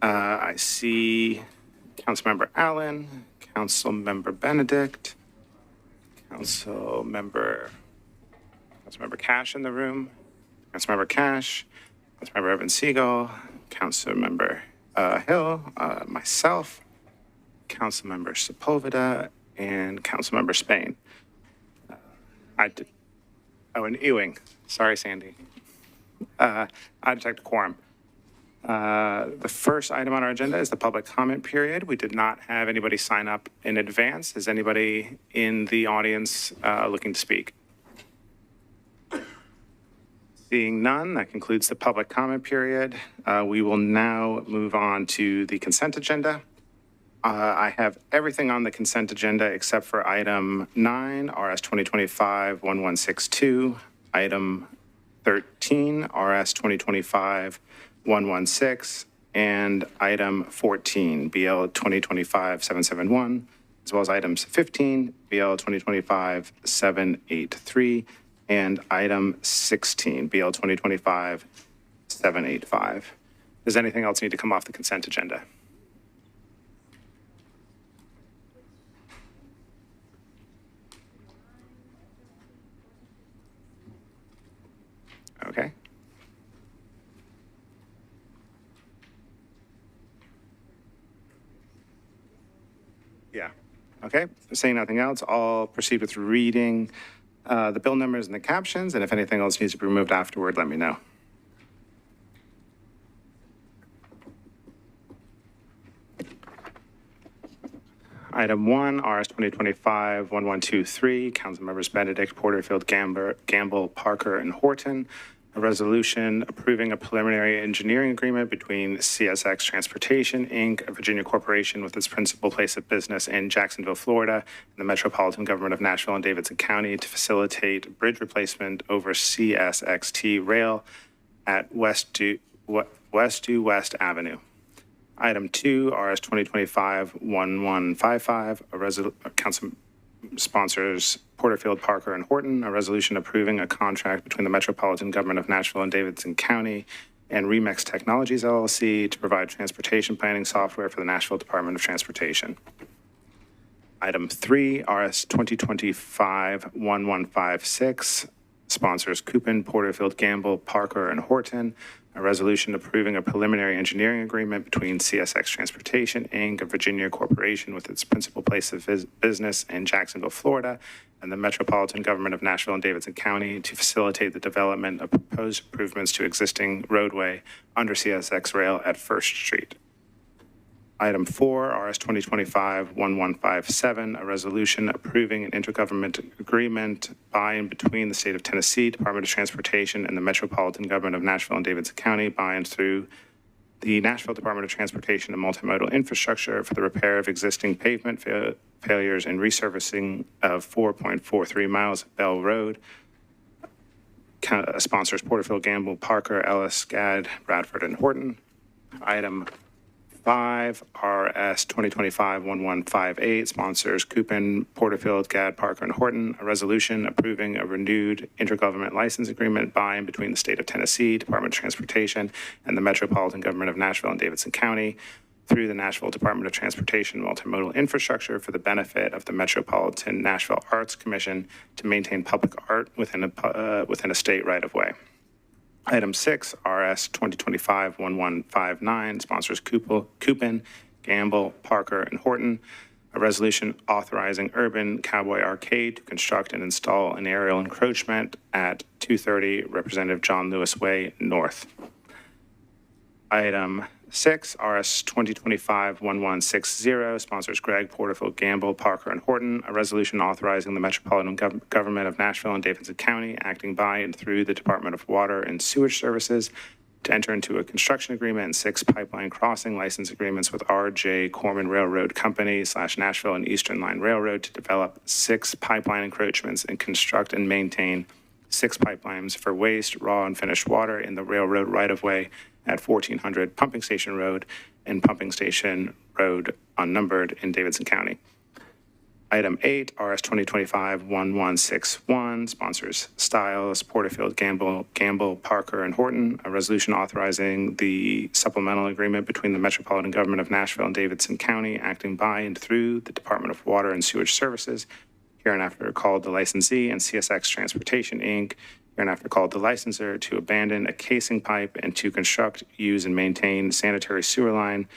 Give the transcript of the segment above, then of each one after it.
I see Councilmember Allen, Councilmember Benedict, Councilmember Cash in the room, Councilmember Cash, Councilmember Evan Siegel, Councilmember Hill, myself, Councilmember Sepulveda, and Councilmember Spain. And Ewing. Sorry, Sandy. I detect a quorum. The first item on our agenda is the public comment period. We did not have anybody sign up in advance. Is anybody in the audience looking to speak? Seeing none, that concludes the public comment period. We will now move on to the consent agenda. I have everything on the consent agenda except for item 9, RS 2025-1162, item 13, RS 2025-116, and item 14, BL 2025-771, as well as items 15, BL 2025-783, and item 16, BL 2025-785. Does anything else need to come off the consent agenda? Okay. Yeah. Okay. Saying nothing else, I'll proceed with reading the bill numbers and the captions, and if anything else needs to be removed afterward, let me know. Item 1, RS 2025-1123, Council Members Benedict, Porterfield, Gamble, Parker, and Horton. A resolution approving a preliminary engineering agreement between CSX Transportation, Inc., a Virginia corporation with its principal place of business in Jacksonville, Florida, and the Metropolitan Government of Nashville and Davidson County to facilitate bridge replacement over CSXT rail at West Due West Avenue. Item 2, RS 2025-1155, Council sponsors Porterfield, Parker, and Horton, a resolution approving a contract between the Metropolitan Government of Nashville and Davidson County and Remix Technologies, LLC, to provide transportation planning software for the Nashville Department of Transportation. Item 3, RS 2025-1156, sponsors Coupin, Porterfield, Gamble, Parker, and Horton, a resolution approving a preliminary engineering agreement between CSX Transportation, Inc., a Virginia corporation with its principal place of business in Jacksonville, Florida, and the Metropolitan Government of Nashville and Davidson County to facilitate the development of proposed improvements to existing roadway under CSX rail at First Street. Item 4, RS 2025-1157, a resolution approving an intergovernmental agreement by and between the State of Tennessee Department of Transportation and the Metropolitan Government of Nashville and Davidson County by and through the Nashville Department of Transportation and Multimodal Infrastructure for the repair of existing pavement failures and resurfacing of 4.43 miles of Bell Road. Sponsors Porterfield, Gamble, Parker, Ellis, Gadd, Bradford, and Horton. Item 5, RS 2025-1158, sponsors Coupin, Porterfield, Gadd, Parker, and Horton, a resolution approving a renewed intergovernment license agreement by and between the State of Tennessee Department of Transportation and the Metropolitan Government of Nashville and Davidson County through the Nashville Department of Transportation and Multimodal Infrastructure for the benefit of the Metropolitan Nashville Arts Commission to maintain public art within a state right-of-way. Item 6, RS 2025-1159, sponsors Coupin, Gamble, Parker, and Horton, a resolution authorizing Urban Cowboy Arcade to construct and install an aerial encroachment at 230 Representative John Lewis Way North. Item 6, RS 2025-1160, sponsors Gregg, Porterfield, Gamble, Parker, and Horton, a resolution authorizing the Metropolitan Government of Nashville and Davidson County, acting by and through the Department of Water and Sewage Services, to enter into a construction agreement and 6 pipeline crossing license agreements with R.J. Corman Railroad Company / Nashville and Eastern Line Railroad to develop 6 pipeline encroachments and construct and maintain 6 pipelines for waste, raw, and finished water in the railroad right-of-way at 1400 Pumping Station Road and Pumping Station Road unnumbered in Davidson County. Item 8, RS 2025-1161, sponsors Stiles, Porterfield, Gamble, Parker, and Horton, a resolution authorizing the supplemental agreement between the Metropolitan Government of Nashville and Davidson County, acting by and through the Department of Water and Sewage Services, hereinafter called the licensee, and CSX Transportation, Inc., hereinafter called the licensor, to abandon a casing pipe and to construct, use, and maintain sanitary sewer line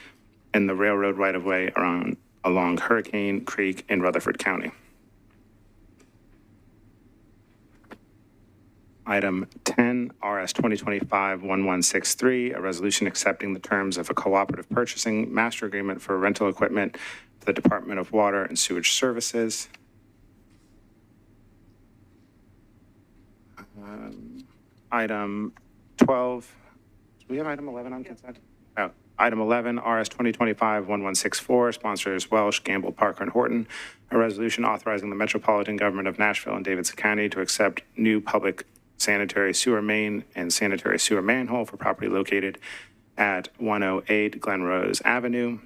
in the railroad right-of-way along Hurricane Creek in Rutherford County. Item 10, RS 2025-1163, a resolution accepting the terms of a cooperative purchasing master agreement for rental equipment for the Department of Water and Sewage Services. Item 12, do we have item 11 on consent? Oh, item 11, RS 2025-1164, sponsors Welsh, Gamble, Parker, and Horton, a resolution authorizing the Metropolitan Government of Nashville and Davidson County to accept new public sanitary sewer main and sanitary sewer manhole for property located at 108 Glen Rose Avenue.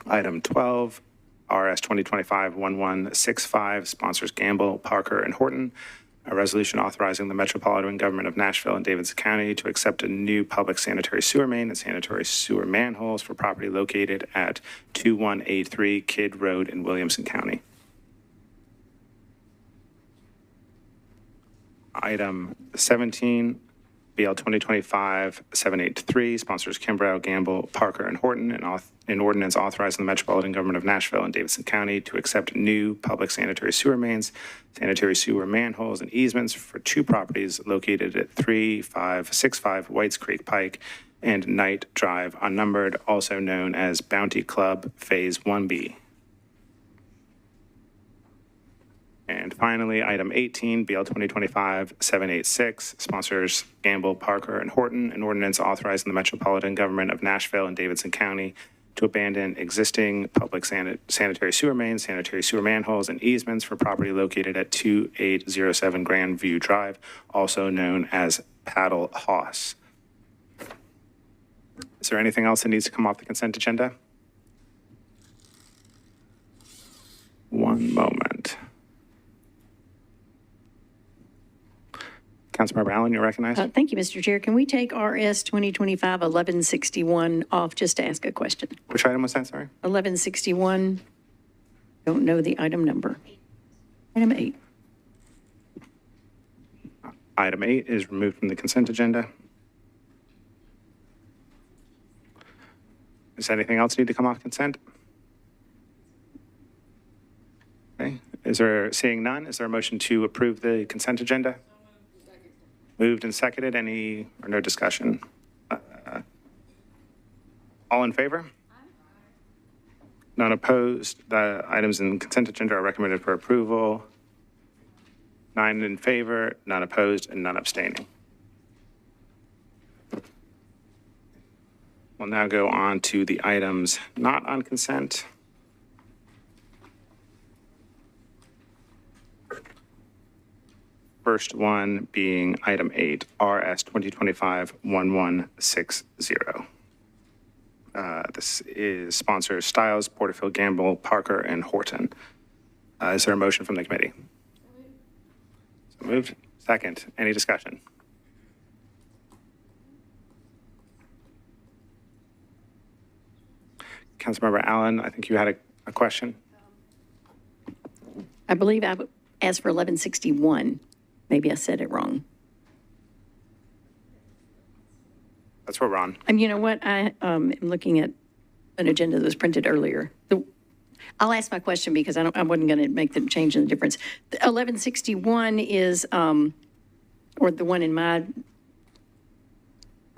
Item 12, RS 2025-1165, sponsors Gamble, Parker, and Horton, a resolution authorizing the Metropolitan Government of Nashville and Davidson County to accept a new public sanitary sewer main and sanitary sewer manholes for property located at 2183 Kidd Road in Williamson County. Item 17, BL 2025-783, sponsors Kimbrough, Gamble, Parker, and Horton, an ordinance authorizing the Metropolitan Government of Nashville and Davidson County to accept new public sanitary sewer mains, sanitary sewer manholes, and easements for two properties located at 3565 Whites Creek Pike and Knight Drive, unnumbered, also known as Bounty Club Phase 1B. And finally, item 18, BL 2025-786, sponsors Gamble, Parker, and Horton, an ordinance authorizing the Metropolitan Government of Nashville and Davidson County to abandon existing public sanitary sewer mains, sanitary sewer manholes, and easements for property located at 2807 Grandview Drive, also known as Paddle Hoss. Is there anything else that needs to come off the consent agenda? One moment. Councilmember Allen, you're recognized. Thank you, Mr. Chair. Can we take RS 2025-1161 off just to ask a question? Which item was that, sorry? 1161, don't know the item number. Item 8. Item 8 is removed from the consent agenda. Does anything else need to come off consent? Okay. Seeing none, is there a motion to approve the consent agenda? Moved and seconded. Any or no discussion? All in favor? None opposed. The items in consent agenda are recommended for approval. 9 in favor, none opposed, and none abstaining. We'll now go on to the items not on consent. First one being item 8, RS 2025-1160. This is sponsors Stiles, Porterfield, Gamble, Parker, and Horton. Is there a motion from the committee? So moved. Second. Any discussion? Councilmember Allen, I think you had a question. I believe I asked for 1161. Maybe I said it wrong. That's what we're on. And you know what? I am looking at an agenda that was printed earlier. I'll ask my question because I wasn't going to make the change in the difference. The 1161 is, or the one the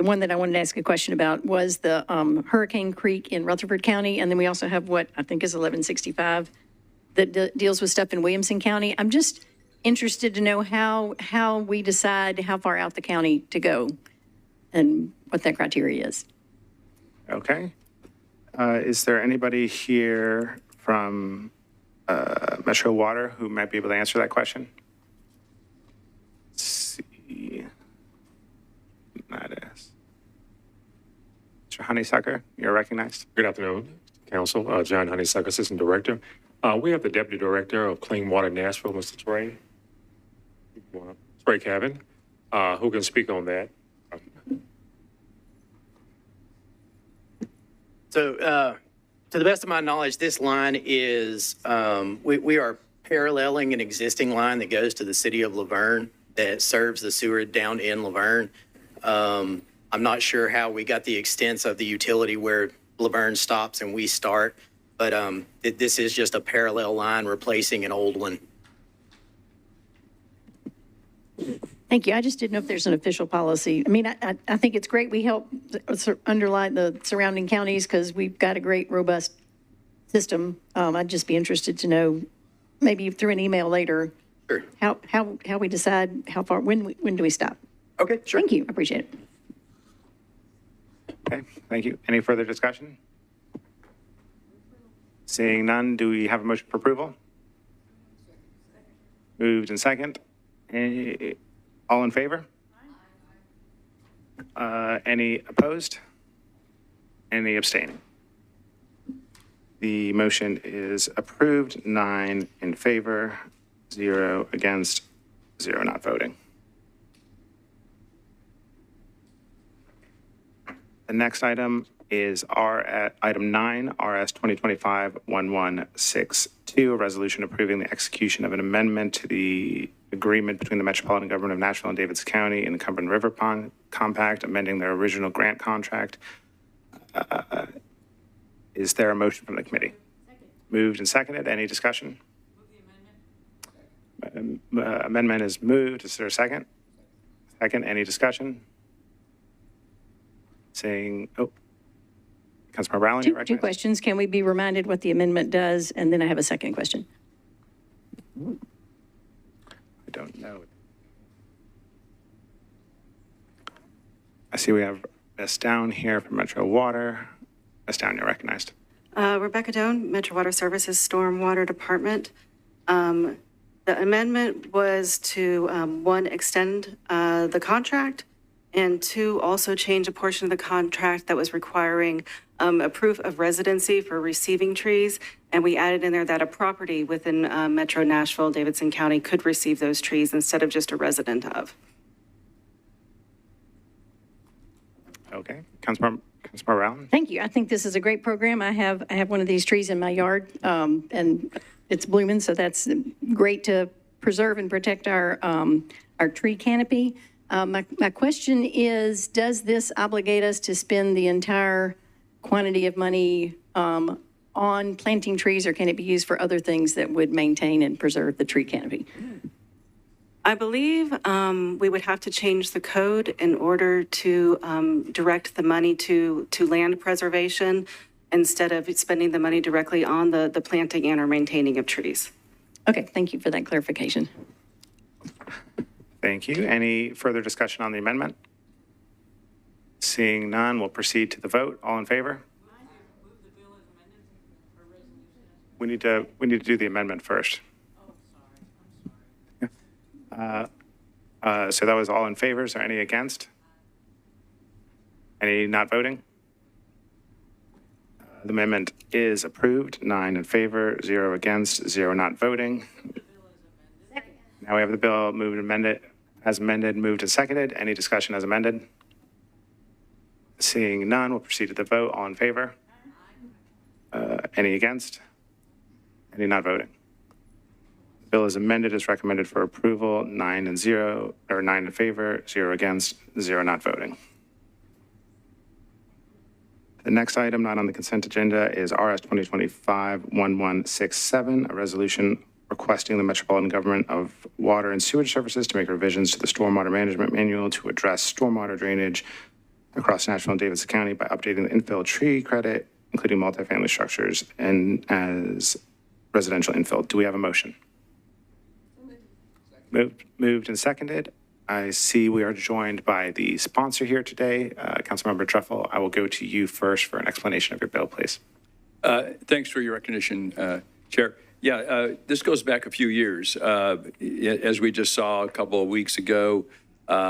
one that I wanted to ask a question about was the Hurricane Creek in Rutherford County. And then we also have what I think is 1165 that deals with stuff in Williamson County. I'm just interested to know how we decide how far out the county to go and what that criteria is. Okay. Is there anybody here from Metro Water who might be able to answer that question? Let's see. That is. Mr. Honeysucker, you're recognized. Good afternoon, Council. John Honeysucker, Assistant Director. We have the Deputy Director of Clean Water Nashville, Mr. Trey Cabin, who can speak on that. So, to the best of my knowledge, this line is, we are paralleling an existing line that goes to the city of Laverne that serves the sewer down in Laverne. I'm not sure how we got the extents of the utility where Laverne stops and we start, but this is just a parallel line replacing an old one. Thank you. I just didn't know if there's an official policy. I mean, I think it's great we help underline the surrounding counties because we've got a great, robust system. I'd just be interested to know, maybe through an email later, Sure. how we decide how far, when do we stop? Okay, sure. Thank you. I appreciate it. Okay, thank you. Any further discussion? Seeing none, do we have a motion for approval? Moved and second. All in favor? Any opposed? Any abstaining? The motion is approved, 9 in favor, 0 against, 0 not voting. The next item is item 9, RS 2025-1162, a resolution approving the execution of an amendment to the agreement between the Metropolitan Government of Nashville and Davidson County and the Cumberland River Pond Compact, amending their original grant contract. Is there a motion from the committee? Second. Moved and seconded. Any discussion? Move the amendment. Amendment is moved. Is there a second? Second. Any discussion? Saying, Councilmember Rowland, you're recognized. Two questions. Can we be reminded what the amendment does? And then I have a second question. I don't know. I see we have Ms. Down here from Metro Water. Ms. Down, you're recognized. Rebecca Doan, Metro Water Services Stormwater Department. The amendment was to, one, extend the contract, and two, also change a portion of the contract that was requiring a proof of residency for receiving trees. And we added in there that a property within Metro Nashville, Davidson County could receive those trees instead of just a resident of. Okay. Councilmember Rowland? Thank you. I think this is a great program. I have one of these trees in my yard, and it's blooming, so that's great to preserve and protect our tree canopy. My question is, does this obligate us to spend the entire quantity of money on planting trees, or can it be used for other things that would maintain and preserve the tree canopy? I believe we would have to change the code in order to direct the money to land preservation instead of spending the money directly on the planting and or maintaining of trees. Okay, thank you for that clarification. Thank you. Any further discussion on the amendment? Seeing none, we'll proceed to the vote. All in favor? We need to do the amendment first. So that was all in favor. Is there any against? Any not voting? The amendment is approved, 9 in favor, 0 against, 0 not voting. Now we have the bill moved and amended, as amended, moved and seconded. Any discussion as amended? Seeing none, we'll proceed to the vote. All in favor? Any against? Any not voting? The bill is amended as recommended for approval, 9 in favor, 0 against, 0 not voting. The next item not on the consent agenda is RS 2025-1167, a resolution requesting the Metropolitan Government of Water and Sewage Services to make revisions to the Stormwater Management Manual to address stormwater drainage across Nashville and Davidson County by updating the infill tree credit, including multifamily structures, and as residential infill. Do we have a motion? Moved and seconded. I see we are joined by the sponsor here today, Councilmember Truffle. I will go to you first for an explanation of your bill, please. Thanks for your recognition, Chair. Yeah, this goes back a few years. As we just saw a couple of weeks ago,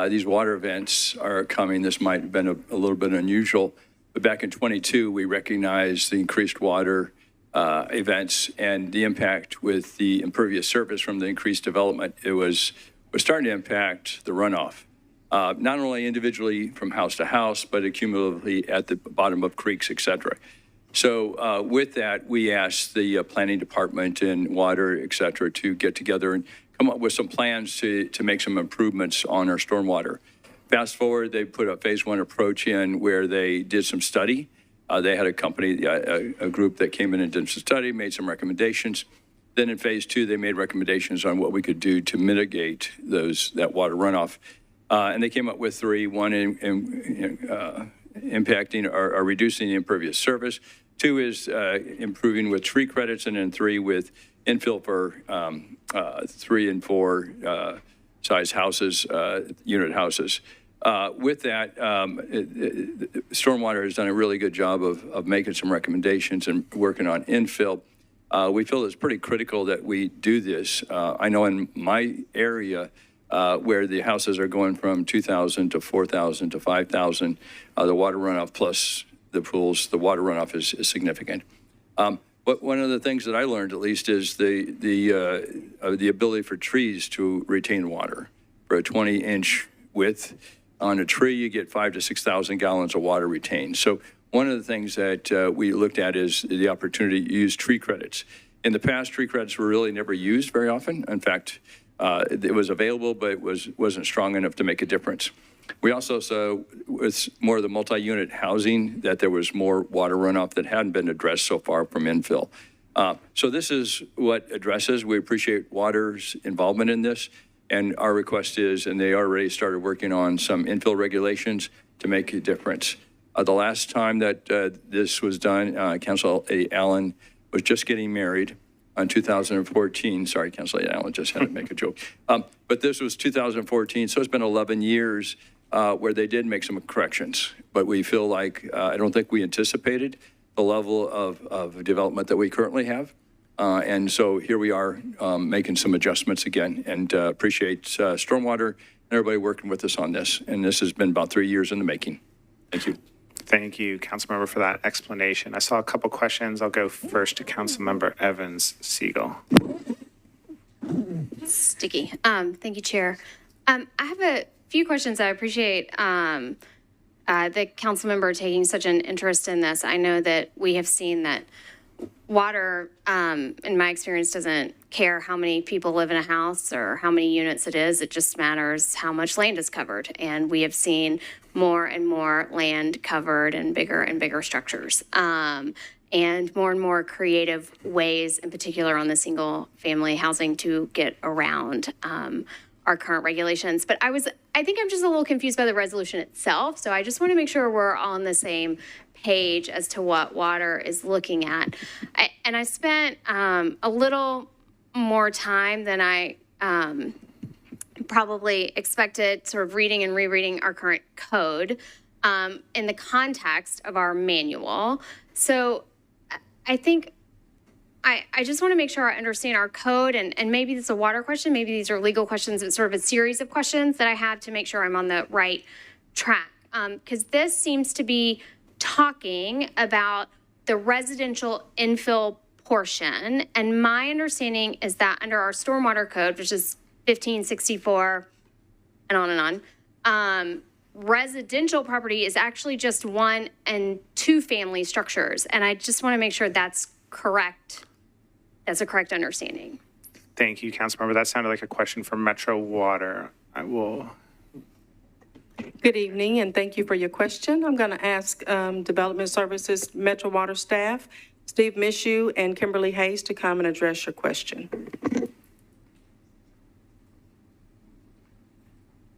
these water events are coming. This might have been a little bit unusual, but back in '22, we recognized the increased water events and the impact with the impervious surface from the increased development, it was starting to impact the runoff, not only individually from house to house, but accumulatively at the bottom of creeks, et cetera. So with that, we asked the planning department and water, et cetera, to get together and come up with some plans to make some improvements on our stormwater. Fast forward, they put a phase one approach in where they did some study. They had a company, a group that came in and did some study, made some recommendations. Then in phase two, they made recommendations on what we could do to mitigate that water runoff. And they came up with three: one impacting or reducing the impervious surface. Two is improving with tree credits, and then three with infill for 3 and 4 size houses, unit houses. With that, Stormwater has done a really good job of making some recommendations and working on infill. We feel it's pretty critical that we do this. I know in my area where the houses are going from 2,000 to 4,000 to 5,000, the water runoff plus the pools, the water runoff is significant. But one of the things that I learned, at least, is the ability for trees to retain water. For a 20-inch width on a tree, you get 5,000 to 6,000 gallons of water retained. So one of the things that we looked at is the opportunity to use tree credits. In the past, tree credits were really never used very often. In fact, it was available, but it wasn't strong enough to make a difference. We also saw with more of the multi-unit housing that there was more water runoff that hadn't been addressed so far from infill. So this is what addresses. We appreciate water's involvement in this. And our request is, and they already started working on some infill regulations to make a difference. The last time that this was done, Councilor Allen was just getting married in 2014. Sorry, Councilor Allen, just had to make a joke. But this was 2014, so it's been 11 years where they did make some corrections. But we feel like, I don't think we anticipated the level of development that we currently have. And so here we are making some adjustments again, and appreciate Stormwater and everybody working with us on this. And this has been about 3 years in the making. Thank you. Thank you, Councilmember, for that explanation. I saw a couple questions. I'll go first to Councilmember Evans Siegel. Sticky. Thank you, Chair. I have a few questions. I appreciate the council member taking such an interest in this. I know that we have seen that water, in my experience, doesn't care how many people live in a house or how many units it is. It just matters how much land is covered. And we have seen more and more land covered and bigger structures. And more creative ways, in particular on the single family housing, to get around our current regulations. But I think I'm just a little confused by the resolution itself. So I just want to make sure we're all on the same page as to what water is looking at. I spent a little more time than I probably expected, sort of reading and rereading our current code in the context of our manual. So I think I just want to make sure I understand our code, and maybe this is a water question, maybe these are legal questions. It's sort of a series of questions that I have to make sure I'm on the right track. Because this seems to be talking about the residential infill portion. And my understanding is that under our stormwater code, which is 1564 and on, residential property is actually just 1 and 2 family structures. And I just want to make sure that's correct. That's a correct understanding. Thank you, Councilmember. That sounded like a question for Metro Water. I will. Good evening, and thank you for your question. I'm going to ask Development Services Metro Water staff, Steve Mishu and Kimberly Hayes, to come and address your question.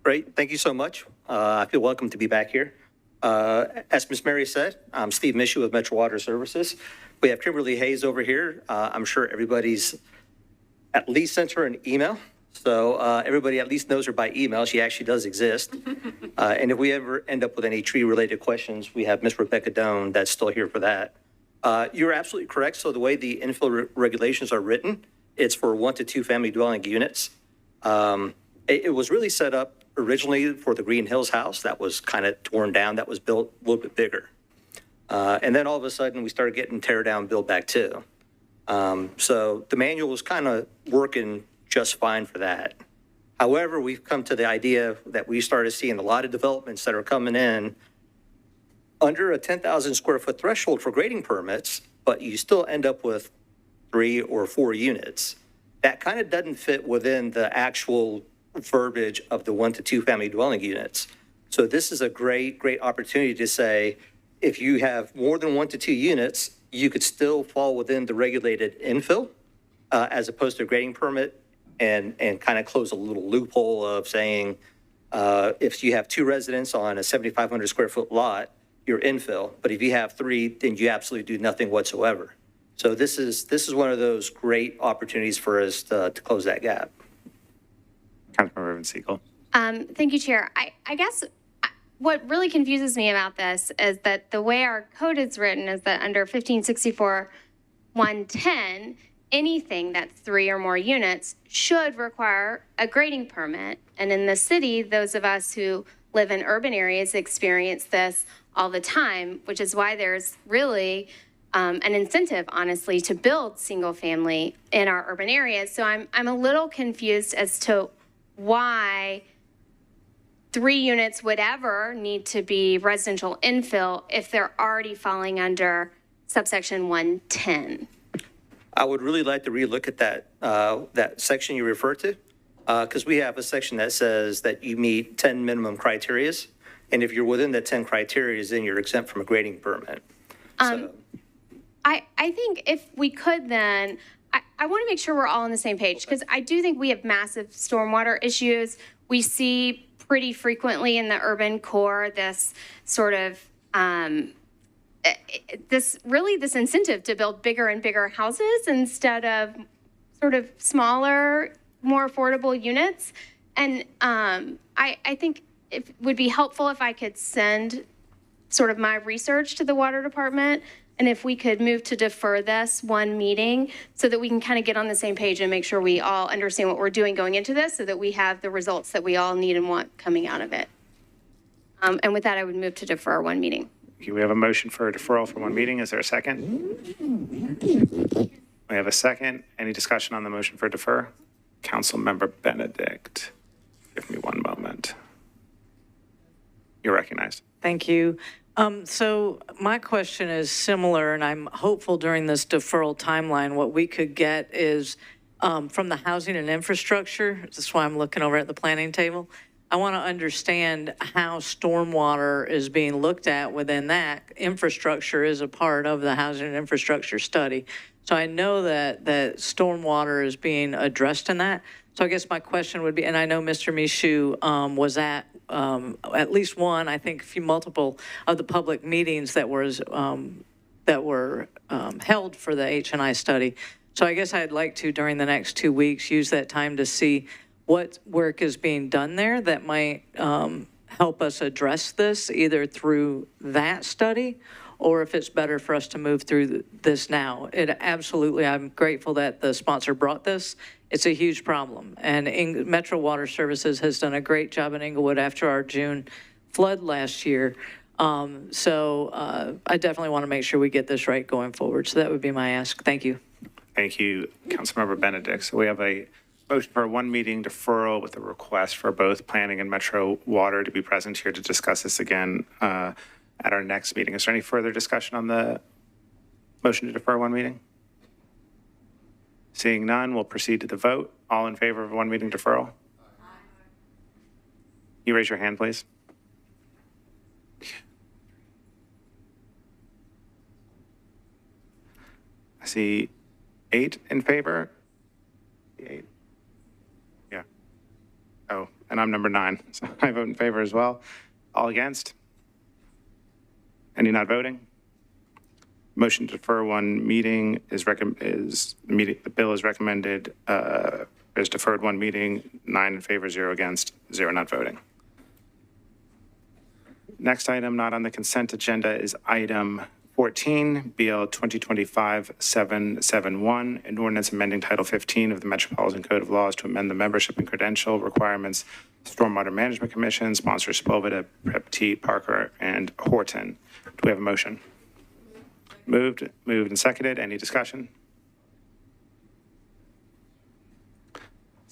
Great, thank you so much. I feel welcome to be back here. As Ms. Mary said, I'm Steve Mishu of Metro Water Services. We have Kimberly Hayes over here. I'm sure everybody's at least sent her an email. So everybody at least knows her by email. She actually does exist. And if we ever end up with any tree-related questions, we have Ms. Rebecca Doan that's still here for that. You're absolutely correct. So the way the infill regulations are written, it's for 1 to 2 family dwelling units. It was really set up originally for the Green Hills house that was kind of torn down, that was built a little bit bigger. And then all of a sudden we started getting tear down, build back too. So the manual is kind of working just fine for that. However, we've come to the idea that we started seeing a lot of developments that are coming in under a 10,000 square foot threshold for grading permits, but you still end up with 3 or 4 units. That kind of doesn't fit within the actual verbiage of the 1 to 2 family dwelling units. So this is a great opportunity to say, if you have more than 1 to 2 units, you could still fall within the regulated infill as opposed to a grading permit, and kind of close a little loophole of saying, if you have 2 residents on a 7,500 square foot lot, you're infill. But if you have 3, then you absolutely do nothing whatsoever. So this is one of those great opportunities for us to close that gap. Councilmember Van Siegel. Thank you, Chair. I guess what really confuses me about this is that the way our code is written is that under 1564-110, anything that's 3 or more units should require a grading permit. And in the city, those of us who live in urban areas experience this all the time, which is why there's really an incentive, honestly, to build single family in our urban areas. So I'm a little confused as to why 3 units would ever need to be residential infill if they're already falling under subsection 110. I would really like to relook at that section you referred to, because we have a section that says that you meet 10 minimum criterias, and if you're within the 10 criterias, then you're exempt from a grading permit. So, I think if we could then, I want to make sure we're all on the same page, because I do think we have massive stormwater issues. We see pretty frequently in the urban core this sort of this incentive to build bigger and bigger houses instead of sort of smaller, more affordable units. And I think it would be helpful if I could send sort of my research to the water department, and if we could move to defer this one meeting so that we can kind of get on the same page and make sure we all understand what we're doing going into this so that we have the results that we all need and want coming out of it. And with that, I would move to defer one meeting. We have a motion for a deferral for one meeting. Is there a second? We have a second. Any discussion on the motion for defer? Councilmember Benedict. Give me one moment. You're recognized. Thank you. So my question is similar, and I'm hopeful during this deferral timeline, what we could get is from the housing and infrastructure. That's why I'm looking over at the planning table. I want to understand how stormwater is being looked at within that. Infrastructure is a part of the housing and infrastructure study. So I know that stormwater is being addressed in that. So I guess my question would be, and I know Mr. Michoud was at least one, I think multiple of the public meetings that were held for the H&I study. So I guess I'd like to, during the next 2 weeks, use that time to see what work is being done there that might help us address this, either through that study or if it's better for us to move through this now. Absolutely, I'm grateful that the sponsor brought this. It's a huge problem. And Metro Water Services has done a great job in Inglewood after our June flood last year. So I definitely want to make sure we get this right going forward. So that would be my ask. Thank you. Thank you, Councilmember Benedict. So we have a motion for one meeting deferral with a request for both planning and Metro Water to be present here to discuss this again at our next meeting. Is there any further discussion on the motion to defer one meeting? Seeing none, we'll proceed to the vote. All in favor of one meeting deferral? You raise your hand, please. I see 8 in favor. 8. Yeah. Oh, and I'm number 9, so I vote in favor as well. All against? Any not voting? Motion to defer one meeting the bill is recommended is deferred one meeting, 9 in favor, 0 against, 0 not voting. Next item not on the consent agenda is item 14, BL 2025-771, an ordinance amending Title 15 of the Metropolitan Code of Laws to amend the membership and credential requirements, Stormwater Management Commission, sponsors Spolvita, Prepti, Parker, and Horton. Do we have a motion? Moved and seconded. Any discussion?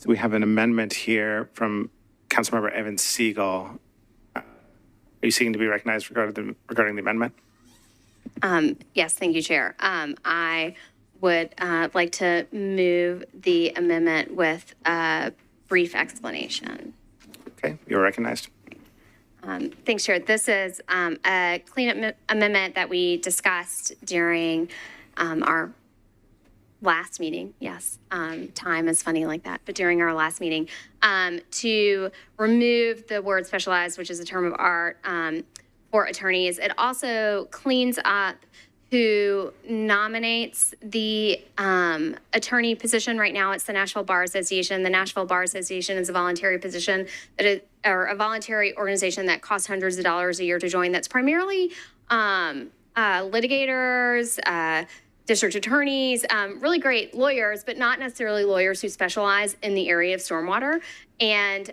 We have an amendment here from Councilmember Evan Siegel. Are you seeking to be recognized regarding the amendment? Yes, thank you, Chair. I would like to move the amendment with a brief explanation. Okay, you're recognized. Thanks, Chair. This is a cleanup amendment that we discussed during our last meeting. Yes, time is funny like that, but during our last meeting, to remove the word specialized, which is a term of art, for attorneys. It also cleans up who nominates the attorney position. Right now, it's the Nashville Bar Association. The Nashville Bar Association is a voluntary position or a voluntary organization that costs hundreds of dollars a year to join. That's primarily litigators, district attorneys, really great lawyers, but not necessarily lawyers who specialize in the area of stormwater. And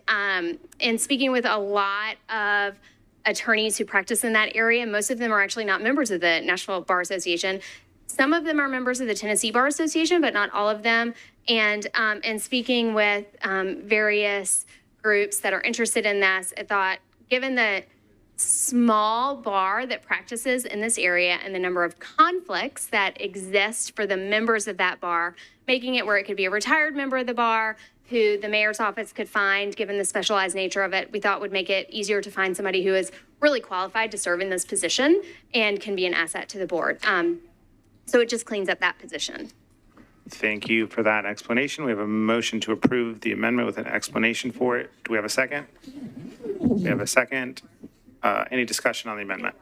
in speaking with a lot of attorneys who practice in that area, most of them are actually not members of the Nashville Bar Association. Some of them are members of the Tennessee Bar Association, but not all of them. And speaking with various groups that are interested in this, I thought, given the small bar that practices in this area and the number of conflicts that exist for the members of that bar, making it where it could be a retired member of the bar who the mayor's office could find, given the specialized nature of it, we thought would make it easier to find somebody who is really qualified to serve in this position and can be an asset to the board. So it just cleans up that position. Thank you for that explanation. We have a motion to approve the amendment with an explanation for it. Do we have a second? We have a second. Any discussion on the amendment?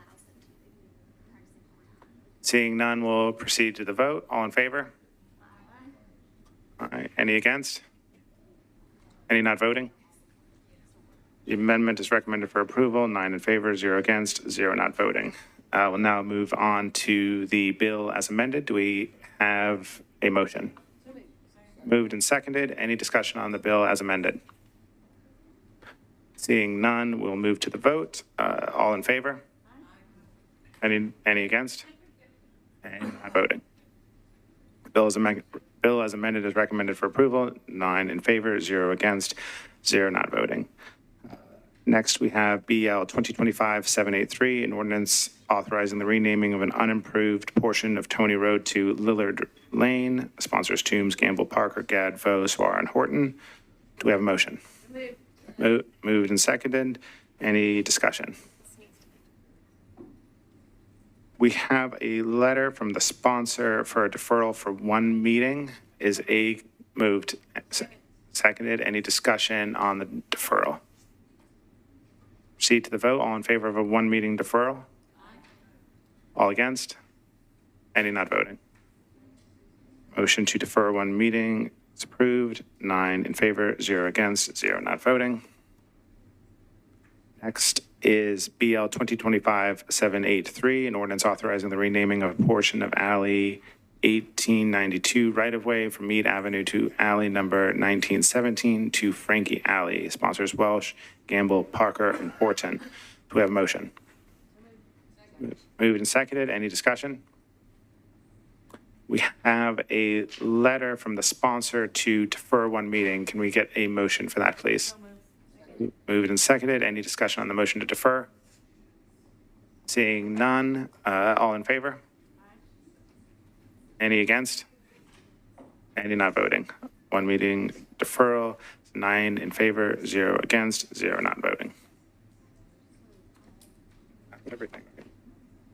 Seeing none, we'll proceed to the vote. All in favor? All right. Any against? Any not voting? The amendment is recommended for approval. 9 in favor, 0 against, 0 not voting. We'll now move on to the bill as amended. Do we have a motion? Moved and seconded. Any discussion on the bill as amended? Seeing none, we'll move to the vote. All in favor? Any against? Any not voting? The bill as amended is recommended for approval. 9 in favor, 0 against, 0 not voting. Next, we have BL 2025-783, an ordinance authorizing the renaming of an unimproved portion of Tony Road to Lillard Lane. Sponsors Toombs, Gamble, Parker, Gadd, Vaux, Swar, and Horton. Do we have a motion? Moved and seconded. Any discussion? We have a letter from the sponsor for a deferral for one meeting. Is A moved, seconded? Any discussion on the deferral? Proceed to the vote. All in favor of a one meeting deferral? All against? Any not voting? Motion to defer one meeting is approved. 9 in favor, 0 against, 0 not voting. Next is BL 2025-783, an ordinance authorizing the renaming of a portion of Alley 1892 right-of-way from Meade Avenue to Alley number 1917 to Frankie Alley. Sponsors Welsh, Gamble, Parker, and Horton. Do we have a motion? Moved and seconded. Any discussion? We have a letter from the sponsor to defer one meeting. Can we get a motion for that, please? Moved and seconded. Any discussion on the motion to defer? Seeing none, all in favor? Any against? Any not voting? One meeting deferral, 9 in favor, 0 against, 0 not voting. Everything.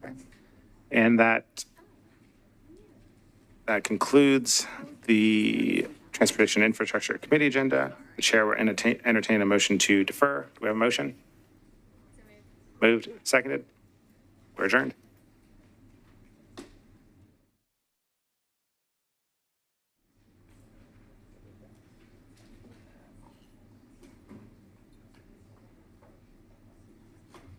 Okay. And that concludes the Transportation Infrastructure Committee agenda. The chair will entertain a motion to defer. Do we have a motion? Moved, seconded. We're adjourned.